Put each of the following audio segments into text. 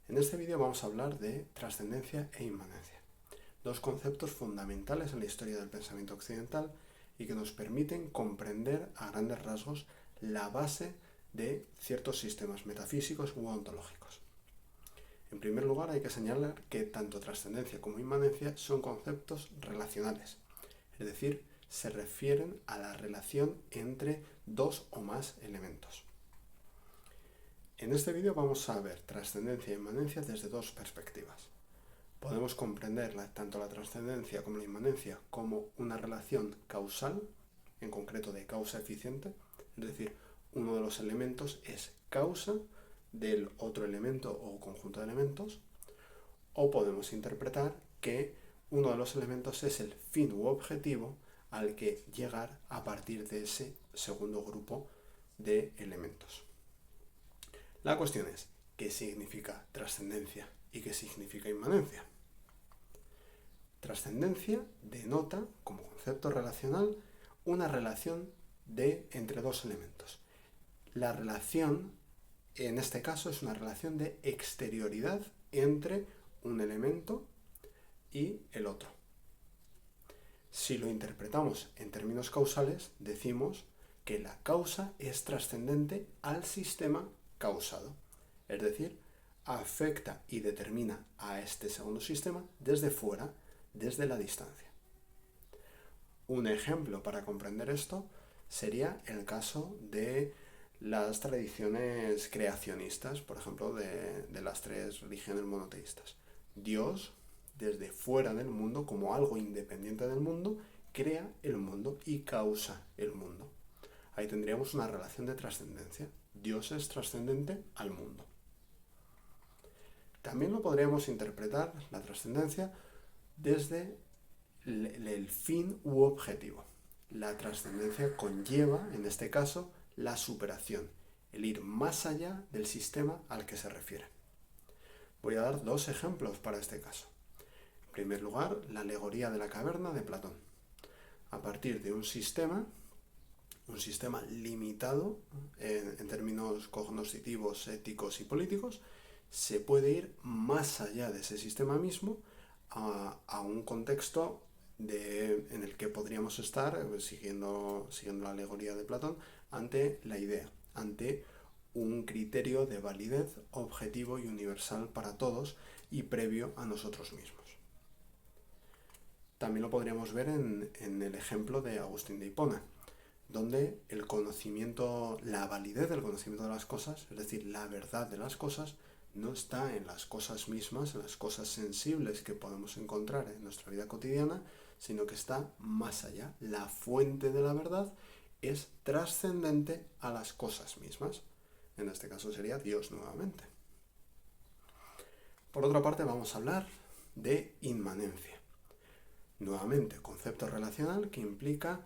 En este vídeo vamos a hablar de trascendencia e inmanencia, dos conceptos fundamentales en la historia del pensamiento occidental y que nos permiten comprender a grandes rasgos la base de ciertos sistemas metafísicos u ontológicos. En primer lugar, hay que señalar que tanto trascendencia como inmanencia son conceptos relacionales, es decir, se refieren a la relación entre dos o más elementos. En este vídeo vamos a ver trascendencia e inmanencia desde dos perspectivas. Podemos comprender tanto la trascendencia como la inmanencia como una relación causal, en concreto de causa eficiente, es decir, uno de los elementos es causa del otro elemento o conjunto de elementos, o podemos interpretar que uno de los elementos es el fin u objetivo al que llegar a partir de ese segundo grupo de elementos. La cuestión es, ¿qué significa trascendencia y qué significa inmanencia? Trascendencia denota, como concepto relacional, una relación entre dos elementos. La relación, en este caso, es una relación de exterioridad entre un elemento y el otro. Si lo interpretamos en términos causales, decimos que la causa es trascendente al sistema causado, es decir, afecta y determina a este segundo sistema desde fuera, desde la distancia. Un ejemplo para comprender esto sería el caso de las tradiciones creacionistas, por ejemplo, de las tres religiones monoteístas. Dios, desde fuera del mundo, como algo independiente del mundo, crea el mundo y causa el mundo. Ahí tendríamos una relación de trascendencia. Dios es trascendente al mundo. También lo podríamos interpretar, la trascendencia, desde el fin u objetivo. La trascendencia conlleva, en este caso, la superación, el ir más allá del sistema al que se refiere. Voy a dar dos ejemplos para este caso. En primer lugar, la alegoría de la caverna de Platón. A partir de un sistema limitado en términos cognoscitivos, éticos y políticos, se puede ir más allá de ese sistema mismo a un contexto en el que podríamos estar, siguiendo la alegoría de Platón, ante la idea, ante un criterio de validez objetivo y universal para todos y previo a nosotros mismos. También lo podríamos ver en el ejemplo de Agustín de Hipona, donde el conocimiento, la validez del conocimiento de las cosas, es decir, la verdad de las cosas, no está en las cosas mismas, en las cosas sensibles que podemos encontrar en nuestra vida cotidiana, sino que está más allá. La fuente de la verdad es trascendente a las cosas mismas. En este caso sería Dios nuevamente. Por otra parte, vamos a hablar de inmanencia. Nuevamente, concepto relacional que implica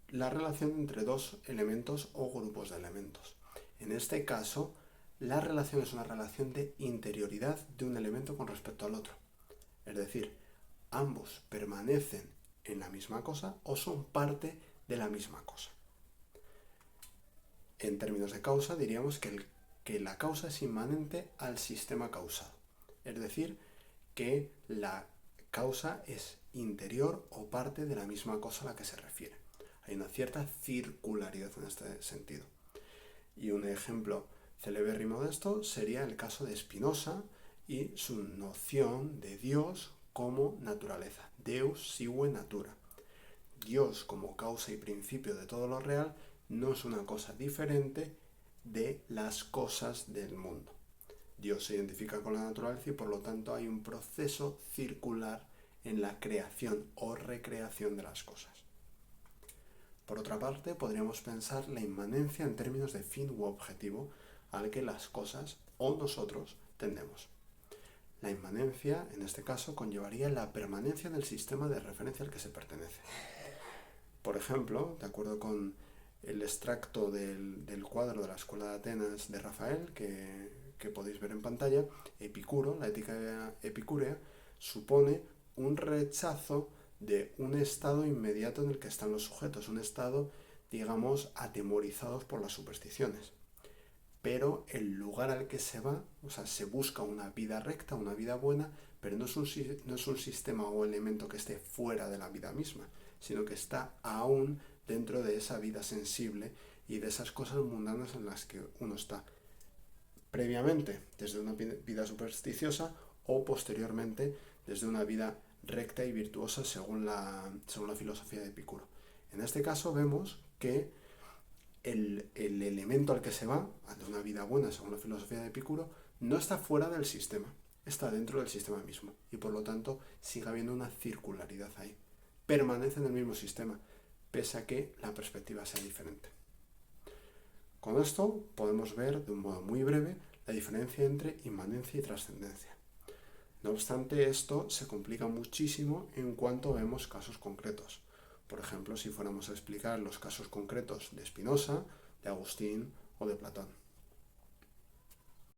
la relación entre dos elementos o grupos de elementos. En este caso, la relación es una relación de interioridad de un elemento con respecto al otro. Es decir, ambos permanecen en la misma cosa o son parte de la misma cosa. En términos de causa, diríamos que la causa es inmanente al sistema causado. Es decir, que la causa es interior o parte de la misma cosa a la que se refiere. Hay una cierta circularidad en este sentido. Y un ejemplo celebérrimo de esto sería el caso de Spinoza y su noción de Dios como naturaleza. Deus sive natura. Dios como causa y principio de todo lo real no es una cosa diferente de las cosas del mundo. Dios se identifica con la naturaleza y por lo tanto hay un proceso circular en la creación o recreación de las cosas. Por otra parte, podríamos pensar la inmanencia en términos de fin u objetivo al que las cosas o nosotros tendemos. La inmanencia, en este caso, conllevaría la permanencia del sistema de referencia al que se pertenece. Por ejemplo, de acuerdo con el extracto del cuadro de la Escuela de Atenas de Rafael, que podéis ver en pantalla, Epicuro, la ética epicúrea, supone un rechazo de un estado inmediato en el que están los sujetos, un estado, digamos, atemorizados por las supersticiones. pero el lugar al que se va, o sea, se busca una vida recta, una vida buena, pero no es un sistema o elemento que esté fuera de la vida misma, sino que está aún dentro de esa vida sensible y de esas cosas mundanas en las que uno está previamente desde una vida supersticiosa o posteriormente desde una vida recta y virtuosa según la filosofía de Epicuro. En este caso vemos que el elemento al que se va, de una vida buena según la filosofía de Epicuro, no está fuera del sistema, está dentro del sistema mismo y por lo tanto sigue habiendo una circularidad ahí. Permanece en el mismo sistema, pese a que la perspectiva sea diferente. Con esto podemos ver de un modo muy breve la diferencia entre inmanencia y trascendencia. No obstante, esto se complica muchísimo en cuanto vemos casos concretos. Por ejemplo, si fuéramos a explicar los casos concretos de Spinoza, de Agustín o de Platón.